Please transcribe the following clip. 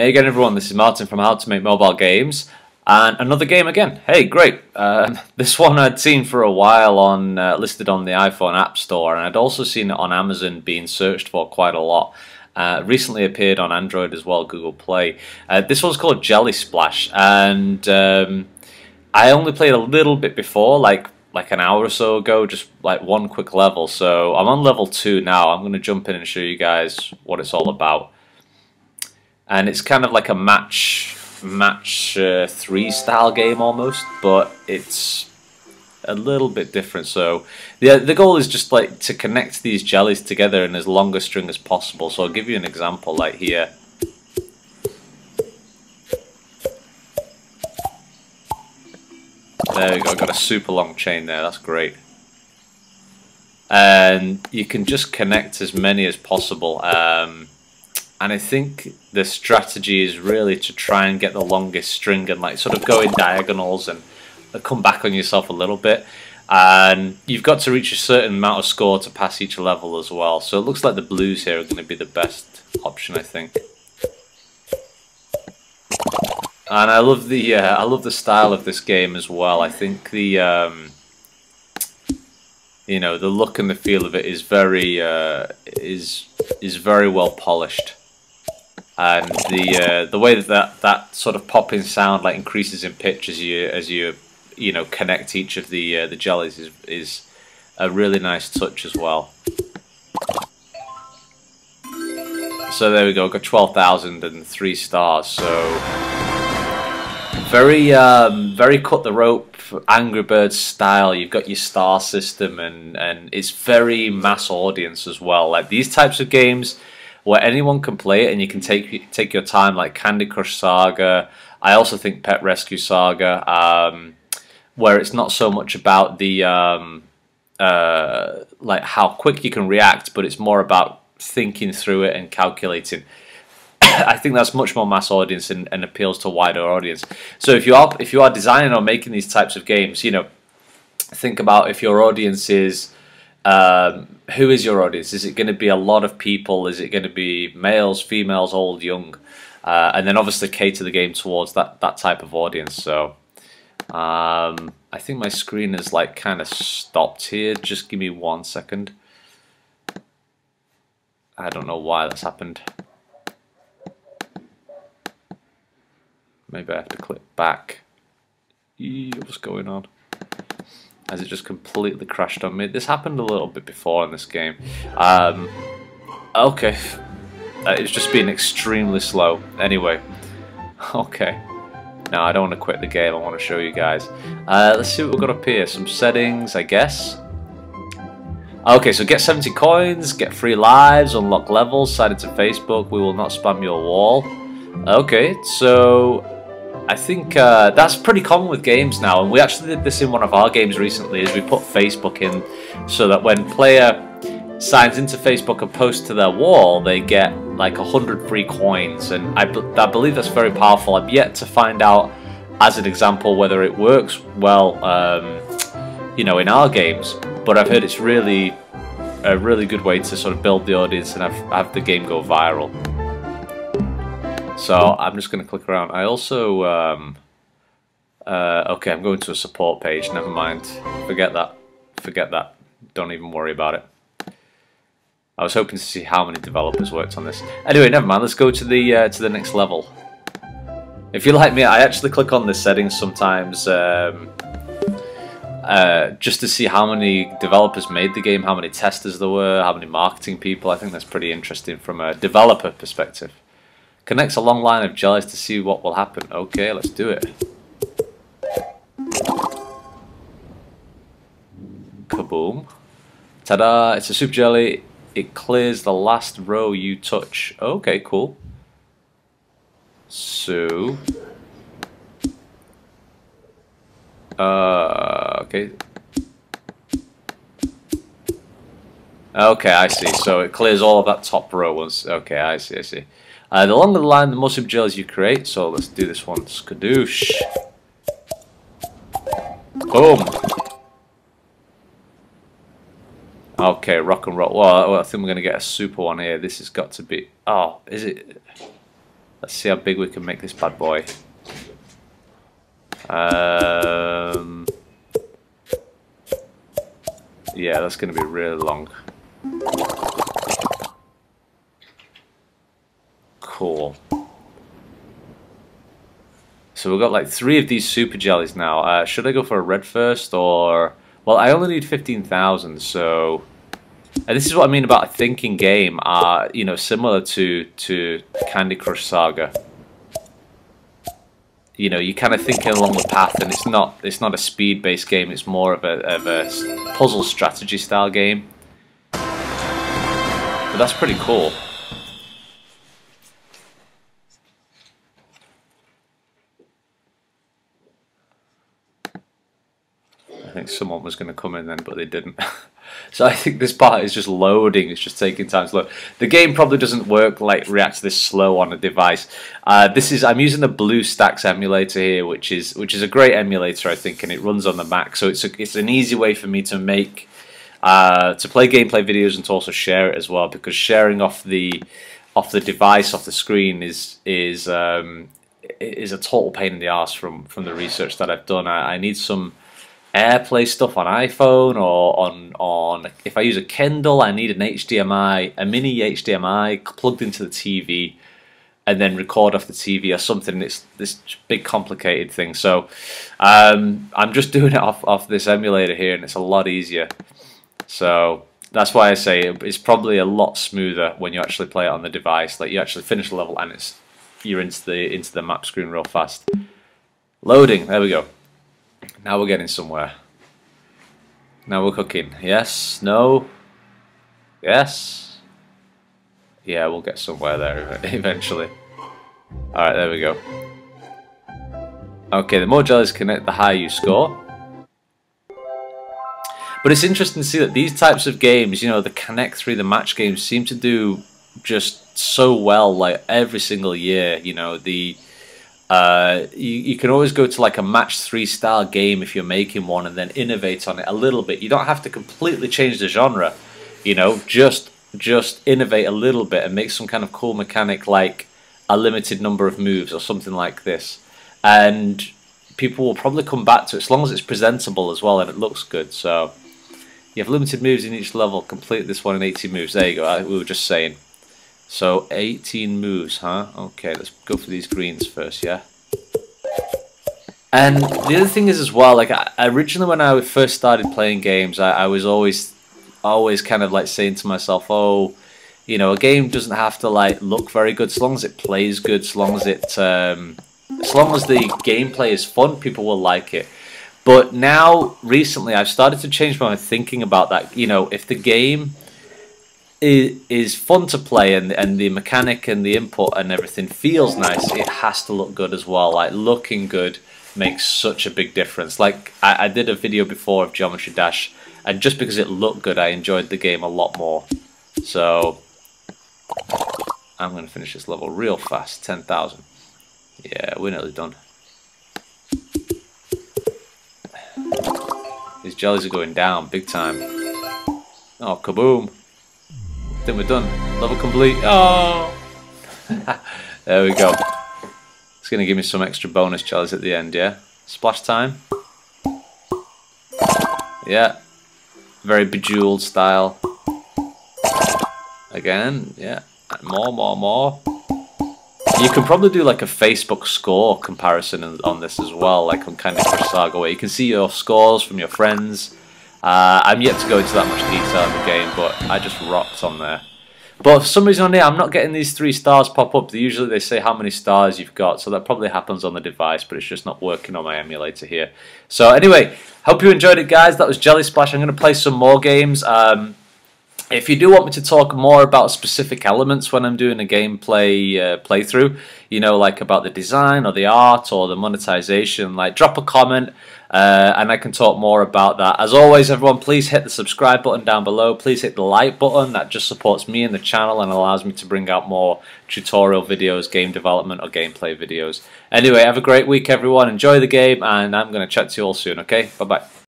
Hey again everyone, this is Martin from How to Make Mobile Games, and another game again. Hey, great! This one I'd seen for a while on listed on the iPhone App Store, and I'd also seen it on Amazon being searched for quite a lot. Recently appeared on Android as well, Google Play. This one's called Jelly Splash, and I only played a little bit before, like an hour or so ago, just like one quick level. So I'm on level 2 now. I'm going to jump in and show you guys what it's all about. And it's kind of like a match 3 style game almost, but it's a little bit different. So the goal is just like to connect these jellies together in as long a string as possible. So I'll give you an example, like here. There we go, got a super long chain there, that's great. And you can just connect as many as possible. And I think the strategy is really to try and get the longest string and like sort of go in diagonals and come back on yourself a little bit. And you've got to reach a certain amount of score to pass each level as well. So it looks like the blues here are going to be the best option, I think. And I love the style of this game as well. I think the you know, the look and the feel of it is very very well polished. And the way that sort of popping sound like increases in pitch as you know connect each of the jellies is a really nice touch as well. So there we go, got 12,003 stars. So very cut the rope, Angry Birds style. You've got your star system, and it's very mass audience as well. Like these types of games where anyone can play it and you can take your time, like Candy Crush Saga. I also think Pet Rescue Saga, where it's not so much about the like how quick you can react, but it's more about thinking through it and calculating. I think that's much more mass audience and appeals to a wider audience. So if you are designing or making these types of games, you know, think about if your audience is who is your audience? Is it going to be a lot of people? Is it going to be males, females, old, young? And then obviously cater the game towards that type of audience. So I think my screen is like kind of stopped here. Just give me 1 second. I don't know why that's happened. Maybe I have to click back. What's going on? As it just completely crashed on me. This happened a little bit before in this game. Okay. It's just been extremely slow. Anyway. Okay. No, I don't want to quit the game. I want to show you guys. Let's see what we've got up here. Some settings, I guess. Okay, so get 70 coins, get free lives, unlock levels, sign into Facebook, we will not spam your wall. Okay, so I think that's pretty common with games now, and we actually did this in one of our games recently, is we put Facebook in so that when player signs into Facebook and posts to their wall, they get like 100 free coins, and I believe that's very powerful. I've yet to find out, as an example, whether it works well, you know, in our games, but I've heard it's really a really good way to sort of build the audience and have the game go viral. So I'm just going to click around. I also, okay, I'm going to a support page. Never mind. Forget that. Forget that. Don't even worry about it. I was hoping to see how many developers worked on this. Anyway, never mind. Let's go to the next level. If you're like me, I actually click on the settings sometimes just to see how many developers made the game, how many testers there were, how many marketing people. I think that's pretty interesting from a developer perspective. Connects a long line of jellies to see what will happen. Okay, let's do it. Kaboom. Ta-da! It's a super jelly. It clears the last row you touch. Okay, cool. So... okay. Okay, I see. So it clears all of that top row once. Okay, I see, I see. The longer the line, the more super jellies you create. So let's do this one. Skadoosh. Boom. Okay, rock and roll. Well, I think we're going to get a super one here. This has got to be... Oh, is it... Let's see how big we can make this bad boy. Yeah, that's going to be really long. Cool. So we've got like 3 of these super jellies now. Should I go for a red first, or... Well, I only need 15,000, so... And this is what I mean about a thinking game, you know, similar to Candy Crush Saga. You know, you're kind of thinking along the path, and it's not a speed-based game. It's more of a puzzle strategy style game. But that's pretty cool. I think someone was going to come in then, but they didn't. So I think this part is just loading. It's just taking time to load. The game probably doesn't work like reacts this slow on a device. I'm using the BlueStacks emulator here, which is a great emulator, I think, and it runs on the Mac. So it's an easy way for me to make to play gameplay videos and to also share it as well, because sharing off the device, off the screen is a total pain in the arse from the research that I've done. I need some AirPlay stuff on iPhone, or on if I use a Kindle, I need a mini HDMI plugged into the TV, and then record off the TV or something. It's this big complicated thing. So I'm just doing it off this emulator here, and it's a lot easier. So that's why I say it's probably a lot smoother when you actually play it on the device. Like, you actually finish the level and you're into the map screen real fast. Loading. There we go. Now we're getting somewhere. Now we're cooking. Yes? No? Yes? Yeah, we'll get somewhere there eventually. Alright, there we go. Okay, the more jellies connect, the higher you score. But it's interesting to see that these types of games, you know, the Connect 3, the match games, seem to do just so well, like, every single year. You know, you can always go to like a match 3 style game if you're making one, and then innovate on it a little bit. You don't have to completely change the genre, you know, just innovate a little bit and make some kind of cool mechanic, like a limited number of moves or something like this, and people will probably come back to it as long as it's presentable as well and it looks good. So you have limited moves in each level. Complete this one in 18 moves. There you go. We were just saying. So 18 moves, huh? Okay, let's go for these greens first, yeah? And the other thing is as well, like, originally when I first started playing games, I was always kind of like saying to myself, oh, you know, a game doesn't have to like look very good, as long as it plays good, as long as the gameplay is fun, people will like it. But now, recently, I've started to change my thinking about that. You know, if the game is fun to play, and the mechanic and the input and everything feels nice, it has to look good as well. Like, looking good makes such a big difference. Like, I did a video before of Geometry Dash, and just because it looked good, I enjoyed the game a lot more. So I'm going to finish this level real fast. 10,000. Yeah, we're nearly done. These jellies are going down big time. Oh, kaboom. Then we're done. Level complete. Oh! There we go. It's going to give me some extra bonus jellies at the end, yeah? Splash time. Yeah. Very Bejeweled style. Again, yeah. More. You can probably do like a Facebook score comparison on this as well, like on Candy Crush Saga, where you can see your scores from your friends. I'm yet to go into that much detail in the game, but I just rocked on there. But for some reason on here, I'm not getting these 3 stars pop up. Usually they say how many stars you've got, so that probably happens on the device, but it's just not working on my emulator here. So anyway, hope you enjoyed it, guys. That was Jelly Splash. I'm going to play some more games. If you do want me to talk more about specific elements when I'm doing a gameplay playthrough, you know, like about the design or the art or the monetization, like, drop a comment and I can talk more about that. As always, everyone, please hit the subscribe button down below. Please hit the like button. That just supports me and the channel and allows me to bring out more tutorial videos, game development or gameplay videos. Anyway, have a great week, everyone. Enjoy the game, and I'm going to chat to you all soon, okay? Bye-bye.